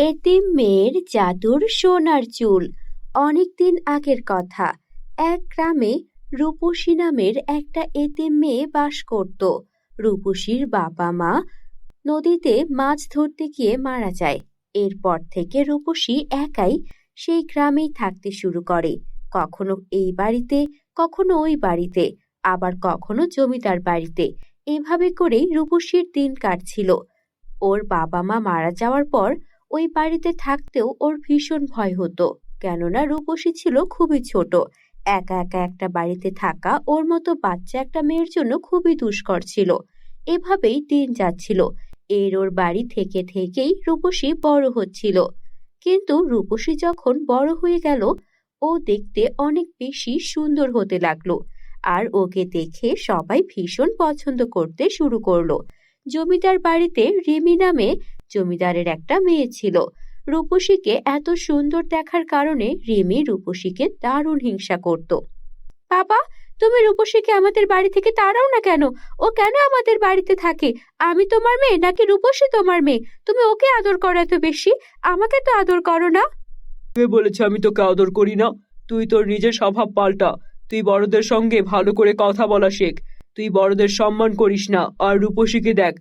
এতিম মেয়ের জাদুর সোনার চুল। অনেকদিন আগের কথা। এক গ্রামে রূপসী নামের একটা এতিম মেয়ে বাস করত। রূপসীর বাবা মা নদীতে মাছ ধরতে গিয়ে মারা যায়। এরপর থেকে রূপসী একাই সেই গ্রামেই থাকতে শুরু করে। কখনো এই বাড়িতে, কখনো ওই বাড়িতে, আবার কখনো জমিদার বাড়িতে। এভাবে করেই রূপসীর দিন কাটছিল। ওর বাবা মা মারা যাওয়ার পর ওই বাড়িতে থাকতেও ওর ভীষণ ভয় হতো, কেননা রূপসী ছিল খুবই ছোট। একা একা একটা বাড়িতে থাকা ওর মতো বাচ্চা একটা মেয়ের জন্য খুবই দুষ্কর ছিল। এভাবেই দিন যাচ্ছিল। ওর বাড়ি থেকে থেকেই রূপসী বড় হচ্ছিল। কিন্তু রূপসী যখন বড় হয়ে গেল, ও দেখতে অনেক বেশি সুন্দর হতে লাগলো। আর ওকে দেখে সবাই ভীষণ পছন্দ করতে শুরু করলো। জমিদার বাড়িতে রিমি নামে জমিদারের একটা মেয়ে ছিল। রূপসীকে এত সুন্দর দেখার কারণে রিমি রূপসীকে দারুণ হিংসা করত। বাবা, তুমি রূপসীকে আমাদের বাড়ি থেকে তাড়াও না কেন? ও কেন আমাদের বাড়িতে থাকে? আমি তোমার মেয়ে নাকি রূপসী তোমার মেয়ে? তুমি ওকে আদর করো এত বেশি, আমাকে তো আদর করো না। কে বলেছে আমি তোকে আদর করি না? তুই তোর নিজের স্বভাব পাল্টা। তুই বড়দের সঙ্গে ভালো করে কথা বলা শেখ। তুই বড়দের সম্মান করিস না। আর রূপসীকে দেখ,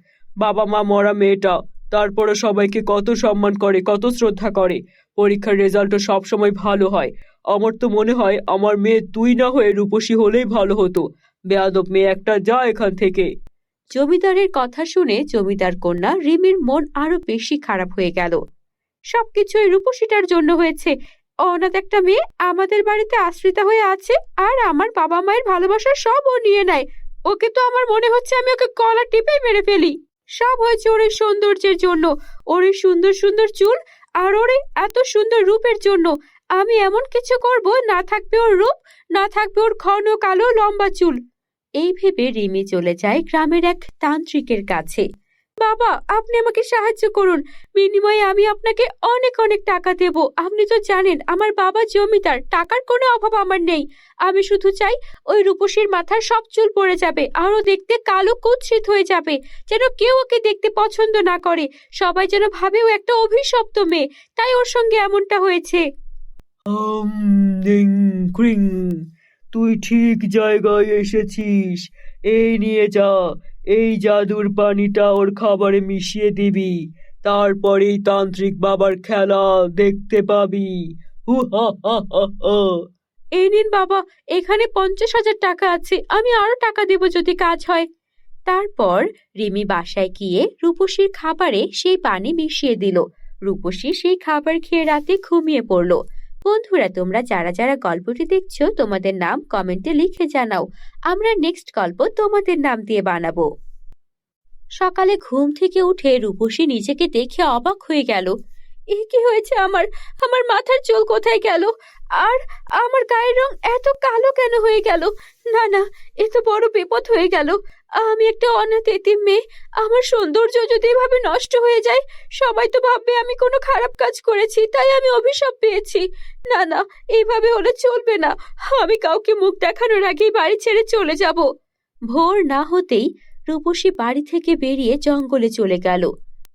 বাবা মা মরা মেয়েটা, তারপরও সবাইকে কত সম্মান করে, কত শ্রদ্ধা করে। পরীক্ষার রেজাল্টও সবসময় ভালো হয়। আমার তো মনে হয় আমার মেয়ে তুই না হয়ে রূপসী হলেই ভালো হতো। বেয়াদব মেয়ে একটা, যা এখান থেকে। জমিদারের কথা শুনে জমিদার কন্যা রিমির মন আরো বেশি খারাপ হয়ে গেল। সবকিছু এই রূপসীটার জন্য হয়েছে। অনাথ একটা মেয়ে আমাদের বাড়িতে আশ্রিতা হয়ে আছে, আর আমার বাবা মায়ের ভালোবাসা সব ও নিয়ে নেয়। ওকে তো আমার মনে হচ্ছে আমি ওকে গলা টিপে মেরে ফেলি। সব হয়েছে ওর এই সৌন্দর্যের জন্য, ওর এই সুন্দর সুন্দর চুল আর ওর এই এত সুন্দর রূপের জন্য। আমি এমন কিছু করব, না থাকবে ওর রূপ, না থাকবে ওর ঘন কালো লম্বা চুল। এই ভেবে রিমি চলে যায় গ্রামের এক তান্ত্রিকের কাছে। বাবা, আপনি আমাকে সাহায্য করুন। বিনিময়ে আমি আপনাকে অনেক অনেক টাকা দেব। আপনি তো জানেন আমার বাবা জমিদার, টাকার কোনো অভাব আমার নেই। আমি শুধু চাই ওই রূপসীর মাথার সব চুল পড়ে যাবে, আরও দেখতে কালো কুৎসিত হয়ে যাবে, যেন কেউ ওকে দেখতে পছন্দ না করে। সবাই যেন ভাবে ও একটা অভিশপ্ত মেয়ে, তাই ওর সঙ্গে এমনটা হয়েছে। ডিং ক্রিং, তুই ঠিক জায়গায় এসেছিস। এই নিয়ে যা, এই জাদুর পানিটা ওর খাবারে মিশিয়ে দিবি। তারপরেই তান্ত্রিক বাবার খেলা দেখতে পাবি। হু হা হা হা হা। এই নিন বাবা, এখানে 50,000 টাকা আছে, আমি আরো টাকা দেব যদি কাজ হয়। তারপর রিমি বাসায় গিয়ে রূপসীর খাবারে সেই পানি মিশিয়ে দিল। রূপসী সেই খাবার খেয়ে রাতে ঘুমিয়ে পড়ল। বন্ধুরা, তোমরা যারা যারা গল্পটি দেখছো তোমাদের নাম কমেন্টে লিখে জানাও। আমরা নেক্সট গল্প তোমাদের নাম দিয়ে বানাবো। সকালে ঘুম থেকে উঠে রূপসী নিজেকে দেখে অবাক হয়ে গেল। এ কি হয়েছে আমার? আমার মাথার চুল কোথায় গেল? আর আমার গায়ের রং এত কালো কেন হয়ে গেল? না না, এ তো বড় বিপদ হয়ে গেল। আমি একটা অনাথ এতিম মেয়ে, আমার সৌন্দর্য যদি এভাবে নষ্ট হয়ে যায়, সবাই তো ভাববে আমি কোনো খারাপ কাজ করেছি, তাই আমি অভিশাপ পেয়েছি। না না, এইভাবে হলে চলবে না। আমি কাউকে মুখ দেখানোর আগেই বাড়ি ছেড়ে চলে যাব। ভোর না হতেই রূপসী বাড়ি থেকে বেরিয়ে জঙ্গলে চলে গেল।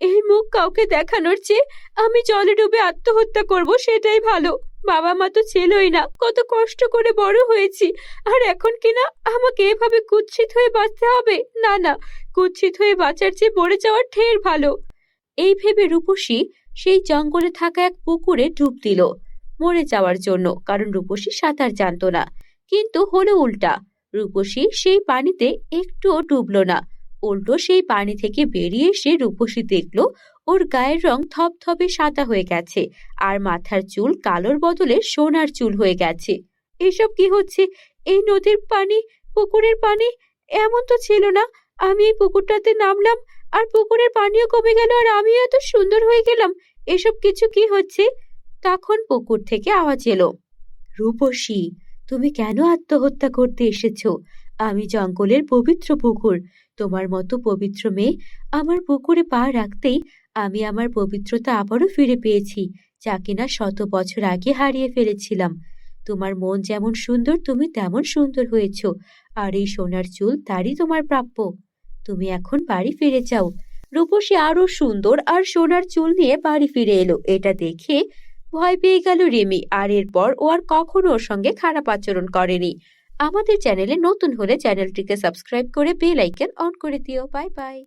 এই মুখ কাউকে দেখানোর চেয়ে আমি জলে ডুবে আত্মহত্যা করব, সেটাই ভালো। বাবা মা তো ছিলই না, কত কষ্ট করে বড় হয়েছি, আর এখন কিনা আমাকে এভাবে কুৎসিত হয়ে বাঁচতে হবে? না না, কুৎসিত হয়ে বাঁচার চেয়ে মরে যাওয়া ঢের ভালো। এই ভেবে রূপসী সেই জঙ্গলে থাকা এক পুকুরে ডুব দিল মরে যাওয়ার জন্য, কারণ রূপসী সাঁতার জানতো না। কিন্তু হলো উল্টা, রূপসী সেই পানিতে একটুও ডুবলো না। উল্টো সেই পানি থেকে বেরিয়ে এসে রূপসী দেখলো ওর গায়ের রং থপথপে সাদা হয়ে গেছে, আর মাথার চুল কালোর বদলে সোনার চুল হয়ে গেছে। এসব কি হচ্ছে? এই নদীর পানি, পুকুরের পানি এমন তো ছিল না। আমি এই পুকুরটাতে নামলাম, আর পুকুরের পানিও কমে গেল, আর আমিও এত সুন্দর হয়ে গেলাম। এসব কিছু কি হচ্ছে? তখন পুকুর থেকে আওয়াজ এলো, রূপসী, তুমি কেন আত্মহত্যা করতে এসেছো? আমি জঙ্গলের পবিত্র পুকুর, তোমার মতো পবিত্র মেয়ে আমার পুকুরে পা রাখতেই আমি আমার পবিত্রতা আবারও ফিরে পেয়েছি, যা কিনা 100 বছর আগে হারিয়ে ফেলেছিলাম। তোমার মন যেমন সুন্দর তুমি তেমন সুন্দর হয়েছো, আর এই সোনার চুল তারই তোমার প্রাপ্য। তুমি এখন বাড়ি ফিরে যাও। রূপসী আরো সুন্দর আর সোনার চুল নিয়ে বাড়ি ফিরে এলো। এটা দেখে ভয় পেয়ে গেল রিমি, আর এরপর ও আর কখনো ওর সঙ্গে খারাপ আচরণ করেনি। আমাদের চ্যানেলে নতুন হলে চ্যানেলটিকে সাবস্ক্রাইব করে বেল আইকন অন করে দিও। Bye bye.